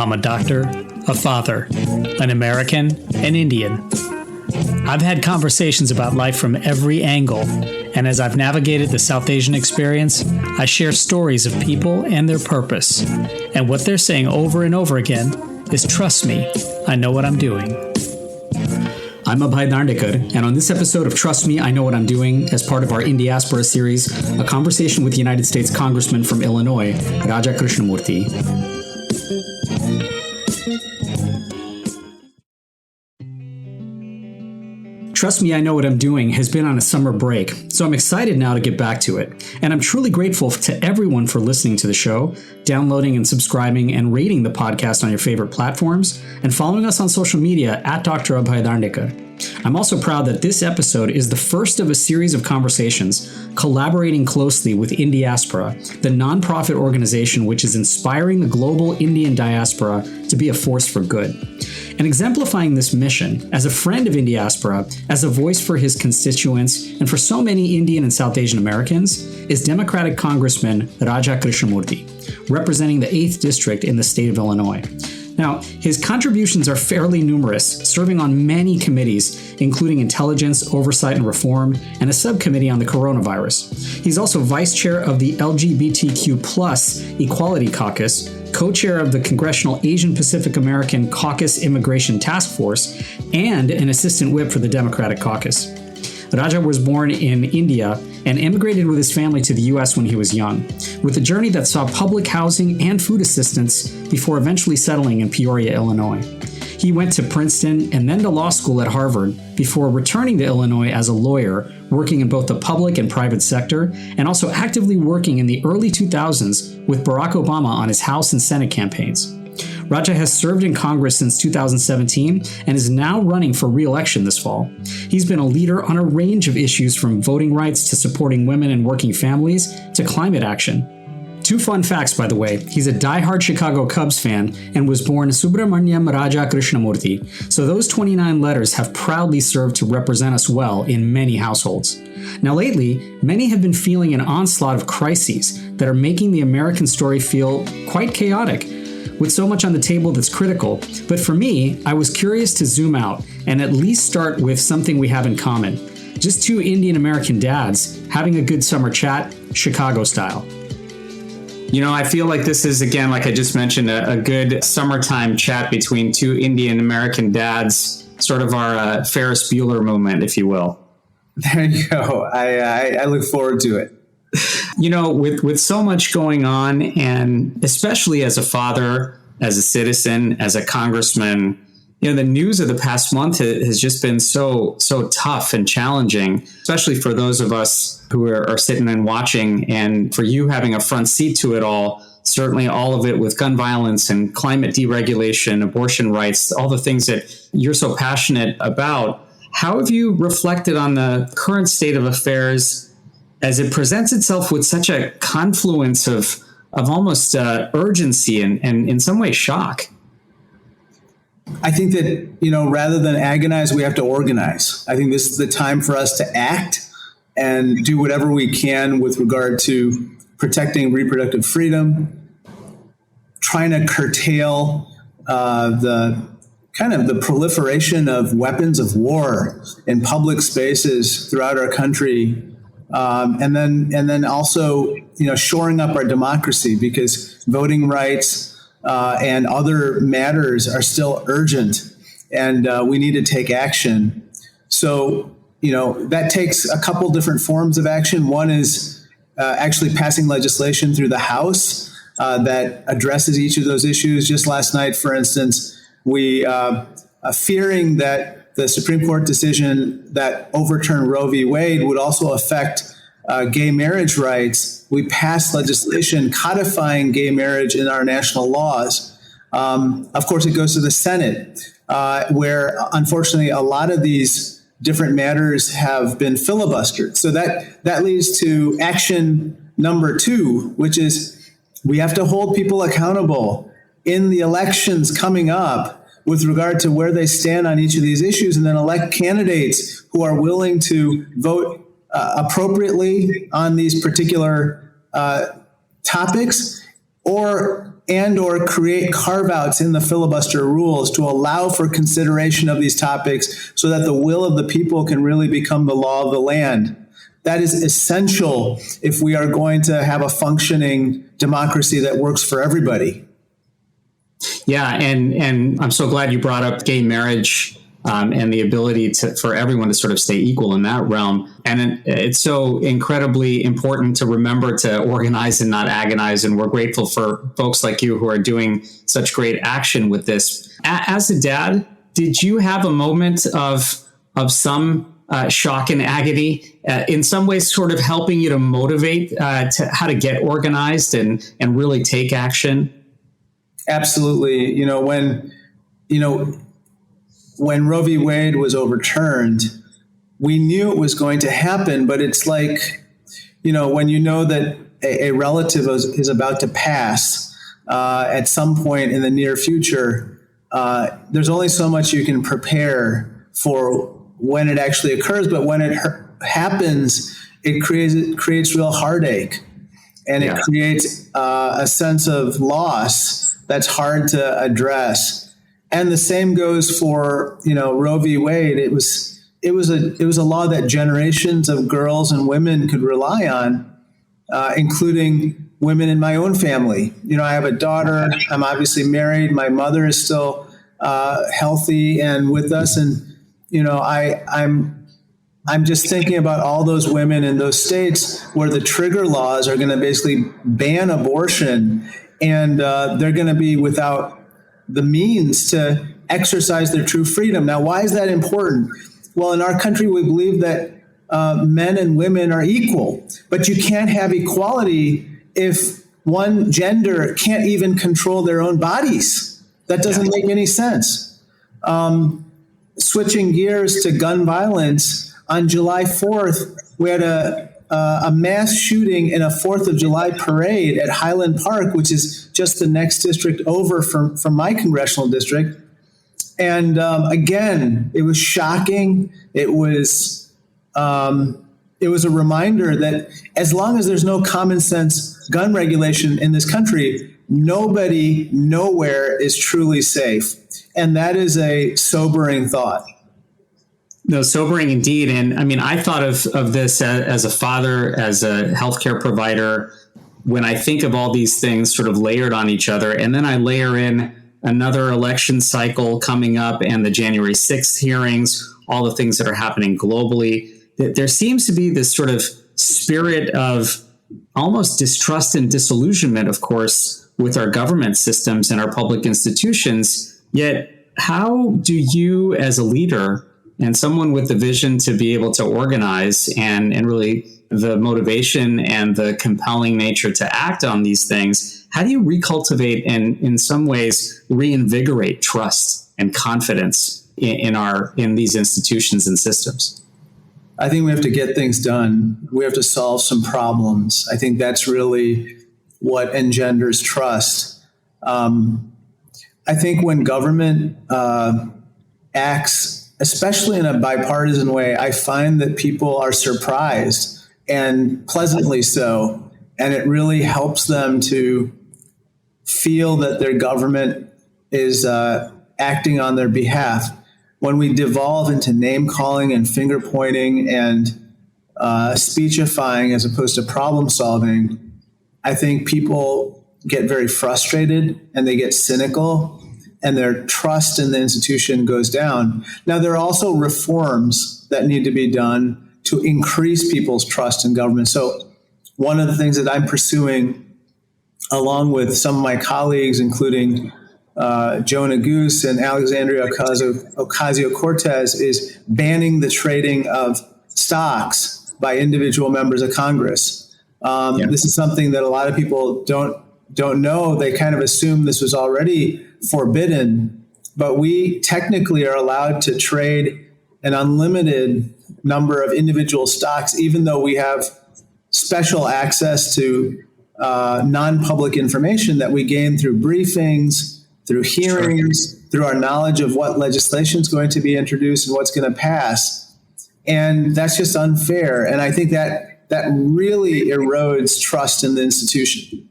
I'm a doctor, a father, an American, an Indian. I've had conversations about life from every angle, and as I've navigated the South Asian experience, I share stories of people and their purpose. And what they're saying over and over again is, trust me, I know what I'm doing. I'm Abhay, and on this episode of Trust Me, I Know What I'm Doing, as part of our Indiaspora series, a conversation with United States Congressman from Illinois, Raja Krishnamoorthi. Trust Me, I Know What I'm Doing has been on a summer break, so I'm excited now to get back to it. And I'm truly grateful to everyone for listening to the show, downloading and subscribing and rating the podcast on your favorite platforms, and following us on social media at Dr. Abhay Darndekar. I'm also proud that this episode is the first of a series of conversations collaborating closely with INDIASPORA, the nonprofit organization which is inspiring the global Indian diaspora to be a force for good. And exemplifying this mission, as a friend of INDIASPORA, as a voice for his constituents, and for so many Indian and South Asian Americans, is Democratic Congressman Raja Krishnamoorthi, representing the 8th District in the state of Illinois. Now, his contributions are fairly numerous, serving on many committees, including Intelligence, Oversight and Reform, and a subcommittee on the coronavirus. He's also vice chair of the LGBTQ+ Equality Caucus, co-chair of the Congressional Asian Pacific American Caucus Immigration Task Force, and an assistant whip for the Democratic Caucus. Raja was born in India and immigrated with his family to the U.S. when he was young, with a journey that saw public housing and food assistance before eventually settling in Peoria, Illinois. He went to Princeton and then to law school at Harvard before returning to Illinois as a lawyer, working in both the public and private sector, and also actively working in the early 2000s with Barack Obama on his House and Senate campaigns. Raja has served in Congress since 2017 and is now running for re-election this fall. He's been a leader on a range of issues from voting rights to supporting women and working families to climate action. 2 fun facts, by the way. He's a diehard Chicago Cubs fan and was born Subramaniam Raja Krishnamoorthi, so those 29 letters have proudly served to represent us well in many households. Now lately, many have been feeling an onslaught of crises that are making the American story feel quite chaotic, with so much on the table that's critical. But for me, I was curious to zoom out and at least start with something we have in common. Just 2 Indian American dads having a good summer chat, Chicago style. You know, I feel like this is, again, like I just mentioned, a good summertime chat between 2 Indian American dads, sort of our Ferris Bueller moment, if you will. There you go. I look forward to it. You know, with so much going on, and especially as a father, as a citizen, as a congressman, you know, the news of the past month has just been so tough and challenging, especially for those of us who are sitting and watching, and for you having a front seat to it all, certainly all of it with gun violence and climate deregulation, abortion rights, all the things that you're so passionate about. How have you reflected on the current state of affairs as it presents itself with such a confluence of almost urgency and in some ways shock? I think that, you know, rather than agonize, we have to organize. I think this is the time for us to act and do whatever we can with regard to protecting reproductive freedom, trying to curtail the proliferation of weapons of war in public spaces throughout our country. And then also, you know, shoring up our democracy, because voting rights and other matters are still urgent, and we need to take action. So, you know, that takes a couple different forms of action. One is actually passing legislation through the House that addresses each of those issues. Just last night, for instance, we fearing that the Supreme Court decision that overturned Roe v. Wade would also affect gay marriage rights, we passed legislation codifying gay marriage in our national laws. Of course, it goes to the Senate, where unfortunately a lot of these different matters have been filibustered. So that leads to action number 2, which is we have to hold people accountable in the elections coming up with regard to where they stand on each of these issues, and then elect candidates who are willing to vote appropriately on these particular topics, or and or create carve-outs in the filibuster rules to allow for consideration of these topics so that the will of the people can really become the law of the land. That is essential if we are going to have a functioning democracy that works for everybody. Yeah, and I'm so glad you brought up gay marriage and the ability for everyone to sort of stay equal in that realm. And it's so incredibly important to remember to organize and not agonize. And we're grateful for folks like you who are doing such great action with this. As a dad, did you have a moment of some shock and agony, in some ways sort of helping you to motivate to how to get organized and really take action? Absolutely. When Roe v. Wade was overturned, we knew it was going to happen, but it's like, when you know that a relative is about to pass at some point in the near future, there's only so much you can prepare for when it actually occurs, but when it happens, it creates real heartache, and it creates a sense of loss that's hard to address. And the same goes for Roe v. Wade. It was a law that generations of girls and women could rely on, including women in my own family. I have a daughter. I'm obviously married. My mother is still healthy and with us, and I'm just thinking about all those women in those states where the trigger laws are going to basically ban abortion, and they're going to be without the means to exercise their true freedom. Now, why is that important? Well, in our country, we believe that men and women are equal, but you can't have equality if one gender can't even control their own bodies. That doesn't make any sense. Switching gears to gun violence, on July 4th, we had a mass shooting in a 4th of July parade at Highland Park, which is just the next district over from my congressional district. And again, it was shocking. It was a reminder that as long as there's no common sense gun regulation in this country, nobody, nowhere is truly safe. And that is a sobering thought. No, sobering indeed. And I mean, I thought of this as a father, as a healthcare provider, when I think of all these things sort of layered on each other. And then I layer in another election cycle coming up and the January 6th hearings, all the things that are happening globally. There seems to be this sort of spirit of almost distrust and disillusionment, of course, with our government systems and our public institutions. Yet, how do you as a leader and someone with the vision to be able to organize and really the motivation and the compelling nature to act on these things, how do you recultivate and in some ways reinvigorate trust and confidence in these institutions and systems? I think we have to get things done. We have to solve some problems. I think that's really what engenders trust. I think when government acts, especially in a bipartisan way, I find that people are surprised, and pleasantly so. And it really helps them to feel that their government is acting on their behalf. When we devolve into name calling and finger pointing and speechifying as opposed to problem solving, I think people get very frustrated and they get cynical, and their trust in the institution goes down. Now, there are also reforms that need to be done to increase people's trust in government. So one of the things that I'm pursuing, along with some of my colleagues, including Jonah Goose and Alexandria Ocasio-Cortez, is banning the trading of stocks by individual members of Congress. This is something that a lot of people don't know. They kind of assume this was already forbidden, but we technically are allowed to trade an unlimited number of individual stocks, even though we have special access to non-public information that we gain through briefings, through hearings, through our knowledge of what legislation is going to be introduced and what's going to pass. And that's just unfair. And I think that really erodes trust in the institution.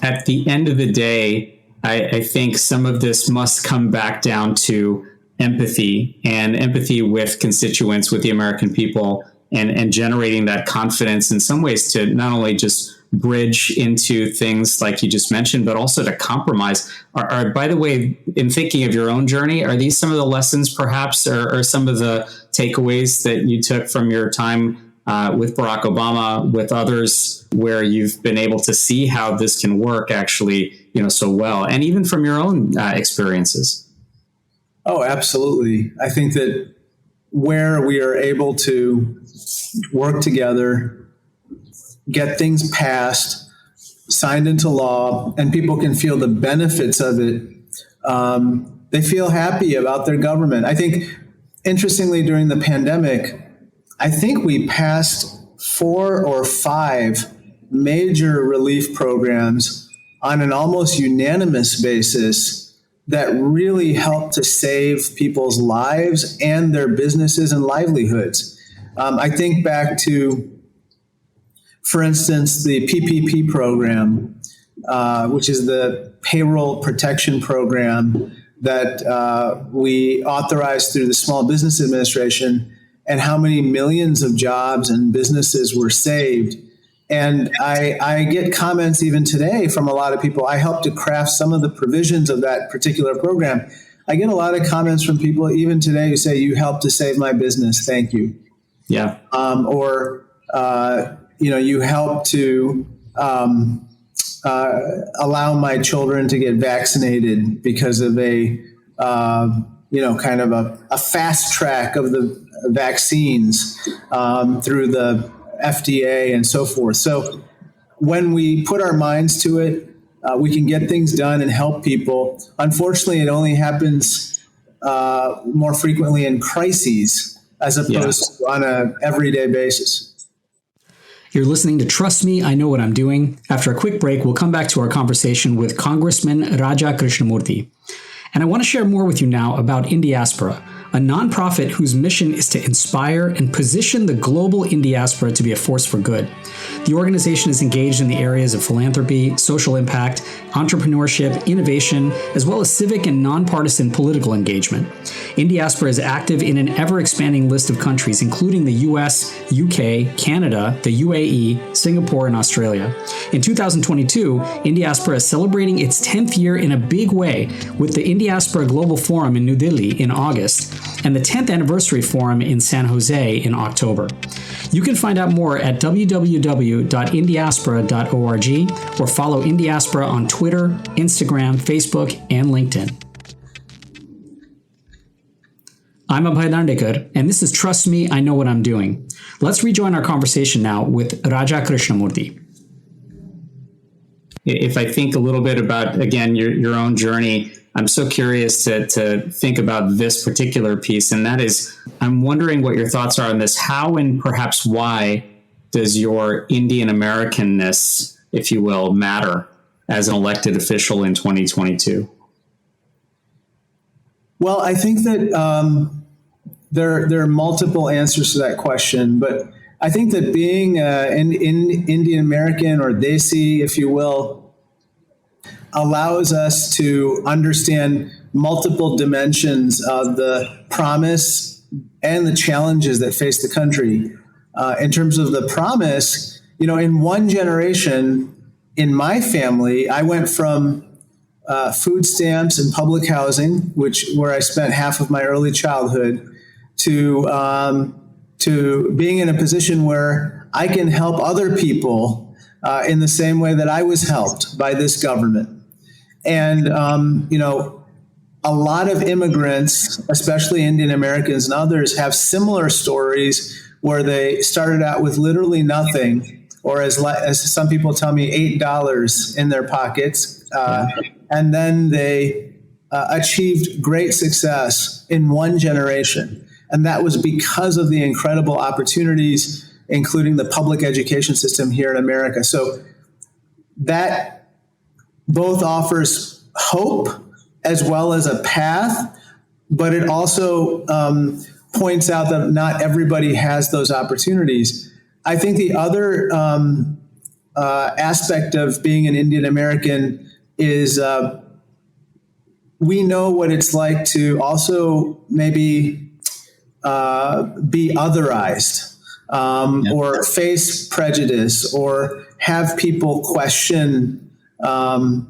at the end of the day, I think some of this must come back down to empathy with constituents, with the American people, and generating that confidence in some ways to not only just bridge into things like you just mentioned, but also to compromise. By the way, in thinking of your own journey, are these some of the lessons perhaps, or some of the takeaways that you took from your time with Barack Obama, with others, where you've been able to see how this can work actually, so well, and even from your own experiences? Oh, absolutely. I think that where we are able to work together, get things passed, signed into law, and people can feel the benefits of it, they feel happy about their government. I think, interestingly, during the pandemic, I think we passed 4 or 5 major relief programs on an almost unanimous basis that really helped to save people's lives and their businesses and livelihoods. I think back to, for instance, the PPP program, which is the payroll protection program that we authorized through the Small Business Administration, and how many millions of jobs and businesses were saved. And I get comments even today from a lot of people. I helped to craft some of the provisions of that particular program. I get a lot of comments from people even today who say, "You helped to save my business. Thank you." Yeah. You helped to allow my children to get vaccinated because of a fast track of the vaccines through the FDA and so forth. So when we put our minds to it, we can get things done and help people. Unfortunately, it only happens more frequently in crises as opposed to on an everyday basis. You're listening to Trust Me, I Know What I'm Doing. After a quick break, we'll come back to our conversation with Congressman Raja Krishnamoorthi. And I want to share more with you now about INDIASPORA, a nonprofit whose mission is to inspire and position the global Indiaspora to be a force for good. The organization is engaged in the areas of philanthropy, social impact, entrepreneurship, innovation, as well as civic and nonpartisan political engagement. Indiaspora is active in an ever-expanding list of countries, including the US, UK, Canada, the UAE, Singapore, and Australia. In 2022, Indiaspora is celebrating its 10th year in a big way with the Indiaspora Global Forum in New Delhi in August and the 10th Anniversary Forum in San Jose in October. You can find out more at www.indiaspora.org or follow Indiaspora on Twitter, Instagram, Facebook, and LinkedIn. I'm Abhay, and this is Trust Me, I Know What I'm Doing. Let's rejoin our conversation now with Raja Krishnamoorthi. If I think a little bit about, again, your own journey, I'm so curious to think about this particular piece, and that is, I'm wondering what your thoughts are on this. How and perhaps why does your Indian Americanness, if you will, matter as an elected official in 2022? Well, I think that there are multiple answers to that question, but I think that being an Indian American or Desi, if you will, allows us to understand multiple dimensions of the promise and the challenges that face the country. In terms of the promise, in one generation, in my family, I went from food stamps and public housing, where I spent half of my early childhood, to being in a position where I can help other people in the same way that I was helped by this government. And, a lot of immigrants, especially Indian Americans and others, have similar stories where they started out with literally nothing, or as some people tell me, $8 in their pockets. And then they achieved great success in one generation. And that was because of the incredible opportunities, including the public education system here in America. So that both offers hope as well as a path, but it also points out that not everybody has those opportunities. I think the other aspect of being an Indian American is we know what it's like to also maybe be otherized, or face prejudice, or have people question, our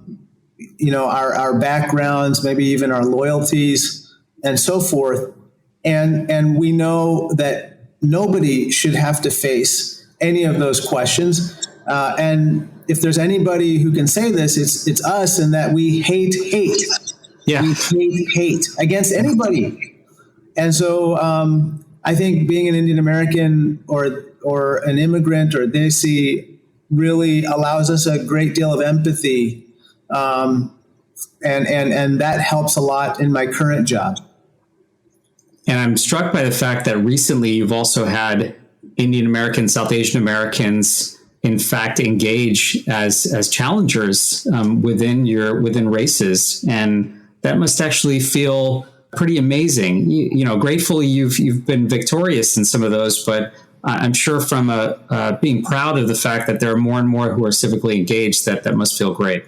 backgrounds, maybe even our loyalties, and so forth. And we know that nobody should have to face any of those questions. And if there's anybody who can say this, it's us, in that we hate hate. Yeah. We hate against anybody. And so I think being an Indian American or an immigrant or Desi really allows us a great deal of empathy, and that helps a lot in my current job. And I'm struck by the fact that recently you've also had Indian Americans, South Asian Americans, in fact, engage as challengers within races, and that must actually feel pretty amazing. Gratefully you've been victorious in some of those, but I'm sure from being proud of the fact that there are more and more who are civically engaged, that must feel great.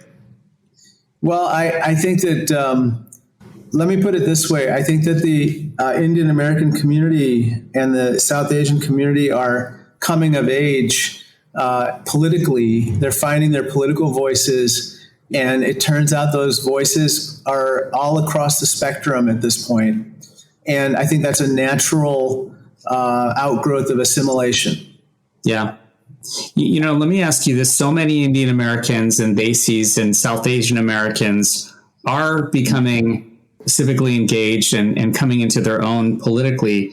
Well, I think that, let me put it this way. I think that the Indian American community and the South Asian community are coming of age politically. They're finding their political voices, and it turns out those voices are all across the spectrum at this point. And I think that's a natural outgrowth of assimilation. Yeah. Let me ask you this. So many Indian Americans and Desis and South Asian Americans are becoming civically engaged and coming into their own politically.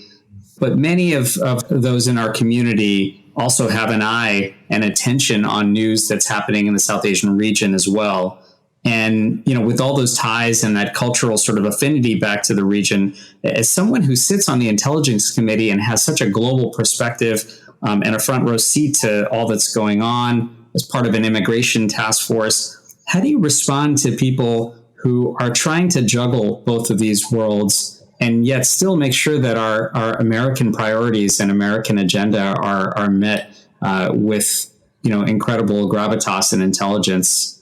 But many of those in our community also have an eye and attention on news that's happening in the South Asian region as well. And, with all those ties and that cultural sort of affinity back to the region, as someone who sits on the intelligence committee and has such a global perspective and a front row seat to all that's going on as part of an immigration task force, how do you respond to people who are trying to juggle both of these worlds and yet still make sure that our American priorities and American agenda are met with incredible gravitas and intelligence?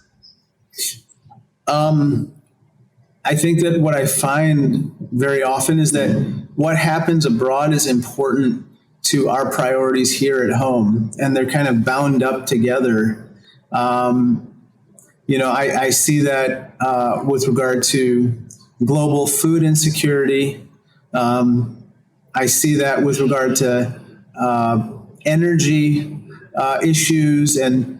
I think that what I find very often is that what happens abroad is important to our priorities here at home, and they're kind of bound up together. I see that with regard to global food insecurity. I see that with regard to energy issues, and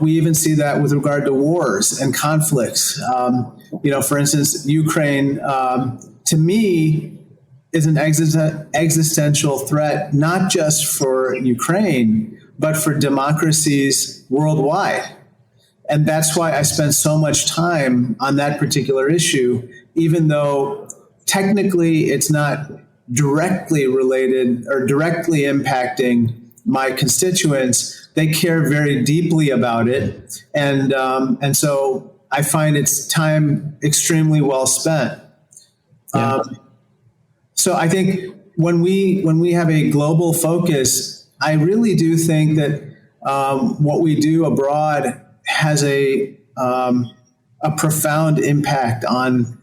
we even see that with regard to wars and conflicts. For instance, Ukraine, to me, is an existential threat, not just for Ukraine, but for democracies worldwide. And that's why I spend so much time on that particular issue, even though technically it's not directly related or directly impacting my constituents. They care very deeply about it. And so I find it's time extremely well spent. Yeah. So I think when we have a global focus, I really do think that what we do abroad has a profound impact on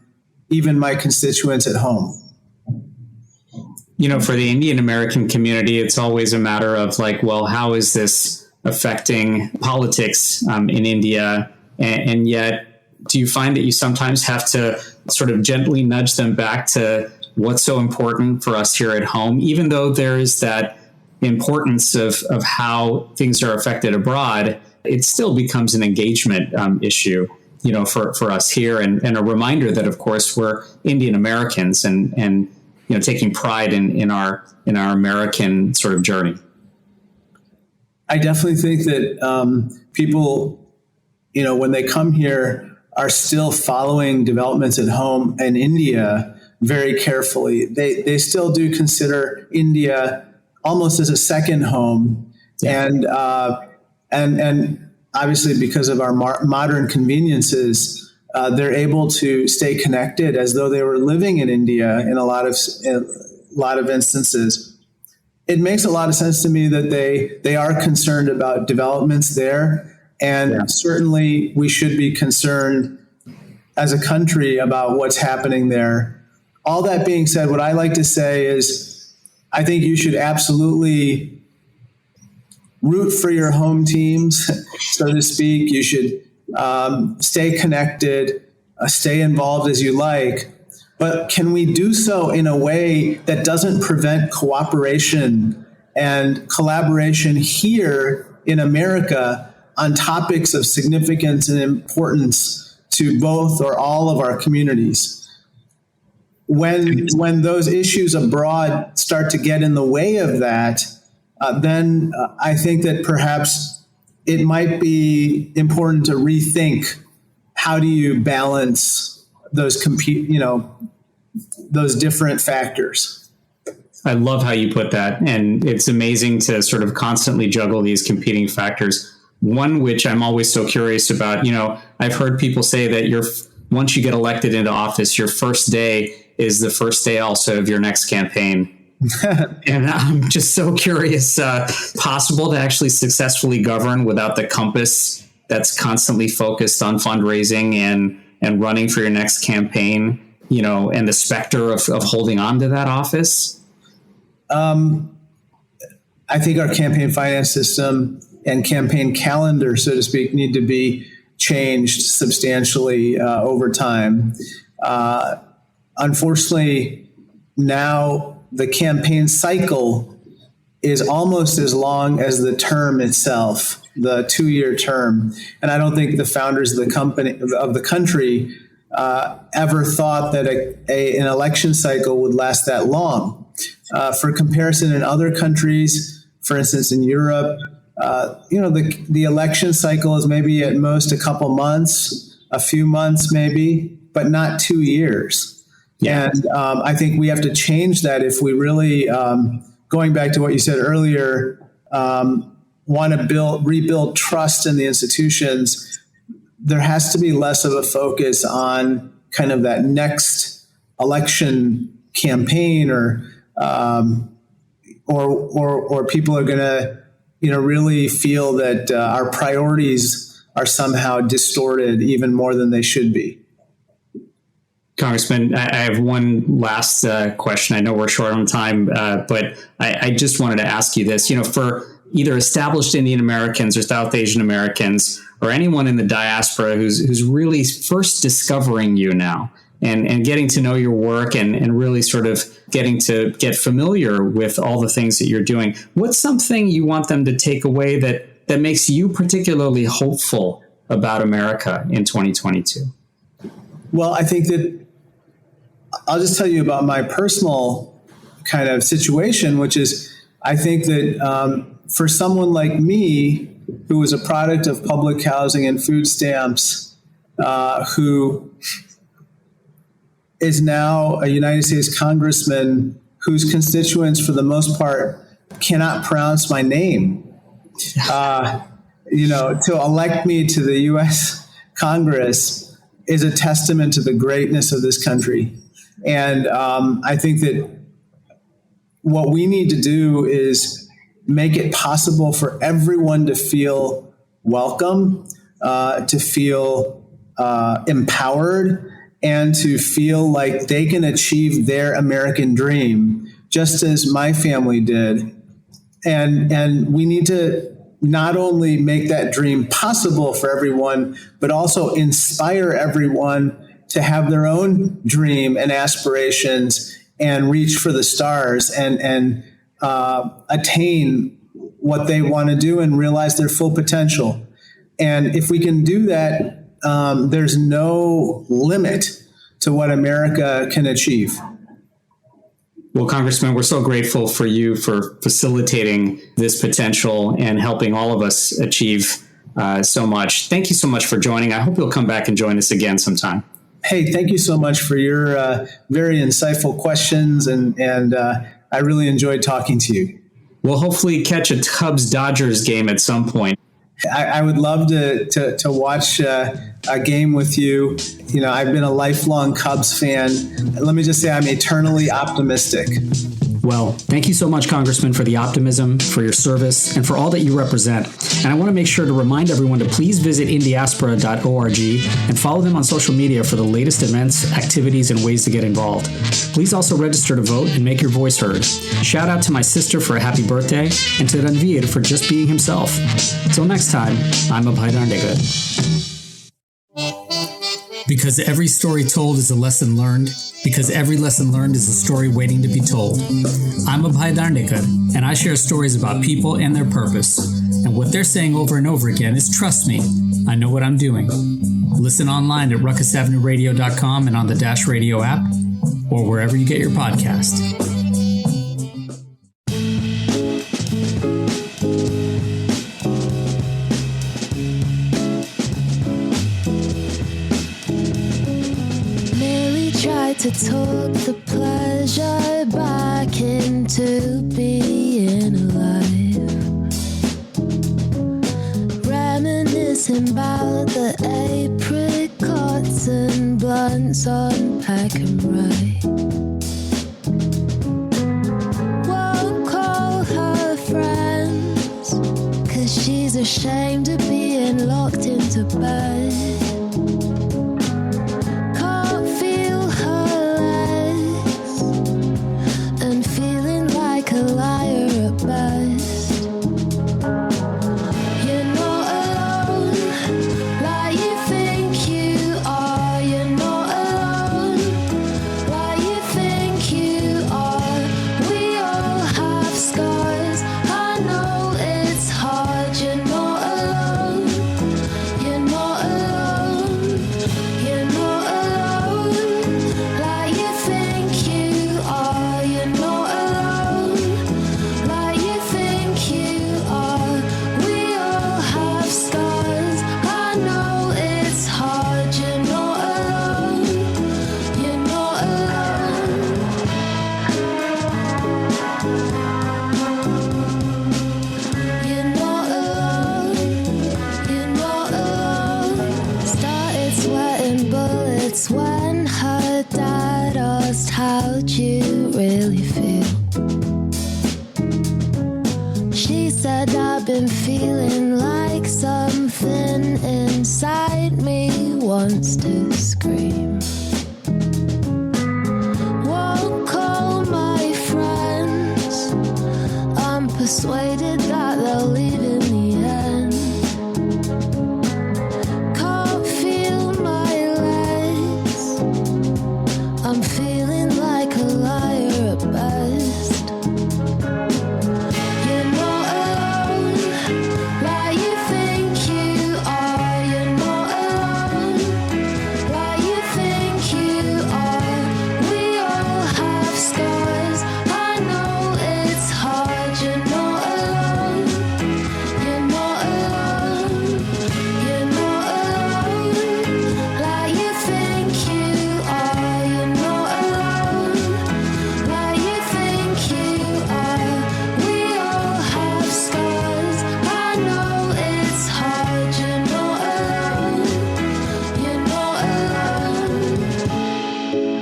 even my constituents at home. For the Indian American community, it's always a matter of how is this affecting politics in India? And yet, do you find that you sometimes have to sort of gently nudge them back to what's so important for us here at home, even though there is that importance of how things are affected abroad? It still becomes an engagement issue, for us here, and a reminder that, of course, we're Indian Americans and taking pride in our American sort of journey. I definitely think that people, when they come here, are still following developments at home in India very carefully. They still do consider India almost as a second home, and obviously because of our modern conveniences, they're able to stay connected as though they were living in India in a lot of instances. it makes a lot of sense to me that they are concerned about developments there. And certainly we should be concerned as a country about what's happening there. All that being said, what I like to say is I think you should absolutely root for your home teams, so to speak. You should stay connected, stay involved as you like. But can we do so in a way that doesn't prevent cooperation and collaboration here in America on topics of significance and importance to both or all of our communities? When those issues abroad start to get in the way of that, then I think that perhaps it might be important to rethink how do you balance those those different factors. I love how you put that. And it's amazing to sort of constantly juggle these competing factors. One, which I'm always so curious about, I've heard people say that once you get elected into office, your first day is the first day also of your next campaign. And I'm just so curious, possible to actually successfully govern without the compass that's constantly focused on fundraising and running for your next campaign, and the specter of holding on to that office? I think our campaign finance system and campaign calendar, so to speak, need to be changed substantially over time. Unfortunately, now the campaign cycle is almost as long as the term itself, the 2-year term. And I don't think the founders of the country ever thought that an election cycle would last that long. For comparison, in other countries, for instance, in Europe, the election cycle is maybe at most a couple months, a few months maybe, but not 2 years. Yeah. And I think we have to change that if we really, going back to what you said earlier, want to rebuild trust in the institutions. There has to be less of a focus on kind of that next election campaign, or people are going to, really feel that our priorities are somehow distorted even more than they should be. Congressman, I have one last question. I know we're short on time, but I just wanted to ask you this. For either established Indian Americans or South Asian Americans or anyone in the diaspora who's really first discovering you now and getting to know your work and really sort of getting to get familiar with all the things that you're doing, what's something you want them to take away that makes you particularly hopeful about America in 2022? Well, I think that I'll just tell you about my personal kind of situation, which is I think that for someone like me, who was a product of public housing and food stamps, who is now a United States congressman whose constituents, for the most part, cannot pronounce my name, to elect me to the U.S. Congress is a testament to the greatness of this country. And I think that what we need to do is make it possible for everyone to feel welcome, to feel empowered, and to feel like they can achieve their American dream, just as my family did. And we need to not only make that dream possible for everyone, but also inspire everyone to have their own dream and aspirations and reach for the stars and attain what they want to do and realize their full potential. And if we can do that, there's no limit to what America can achieve. Well, Congressman, we're so grateful for you for facilitating this potential and helping all of us achieve so much. Thank you so much for joining. I hope you'll come back and join us again sometime. Hey, thank you so much for your very insightful questions, and I really enjoyed talking to you. We'll hopefully catch a Cubs-Dodgers game at some point. I would love to watch a game with you. I've been a lifelong Cubs fan. Let me just say I'm eternally optimistic. Well, thank you so much, Congressman, for the optimism, for your service, and for all that you represent. And I want to make sure to remind everyone to please visit Indiaspora.org and follow them on social media for the latest events, activities, and ways to get involved. Please also register to vote and make your voice heard. Shout out to my sister for a happy birthday, and to Ranveer for just being himself. Until next time, I'm Abhay Darndekar. Because every story told is a lesson learned, because every lesson learned is a story waiting to be told. I'm Abhay Darndekar, and I share stories about people and their purpose. And what they're saying over and over again is, trust me, I know what I'm doing. Listen online at ruckusavenueradio.com and on the Dash Radio app, or wherever you get your podcast. To talk the pleasure back into being alive, reminiscing about the apricots and blunts on pack and ride. Won't call her friends, 'cause she's ashamed of being locked into bed. When her dad asked, how'd you really feel? She said, I've been feeling like something inside me wants to scream. Won't call my friends, I'm persuaded that they'll leave in the end. I'm feeling like a liar at best. You're not alone, like you think you are. You're not alone, like you think you are. We all have scars, I know it's hard. You're not alone, you're not alone. You're not alone, like you think you are.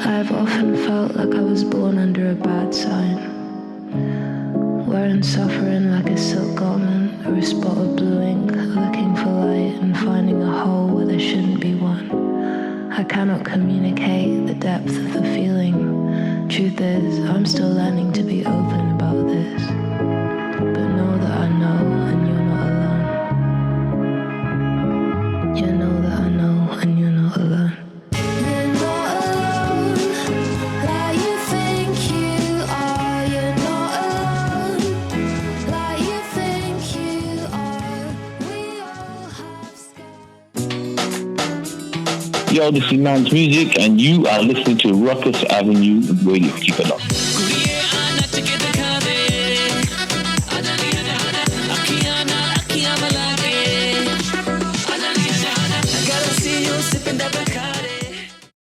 I've often felt like I was born under a bad sign, wearing suffering like a silk garment or a spot of blue ink, looking for light and finding a hole where there shouldn't be one. I cannot communicate the depth of the feeling. Truth is, I'm still learning to be open about this, but know that I know and you're not alone. You know that I know and you're not alone. Yo, this is Man's Music, and you are listening to Ruckus Avenue Radio. Keep it up.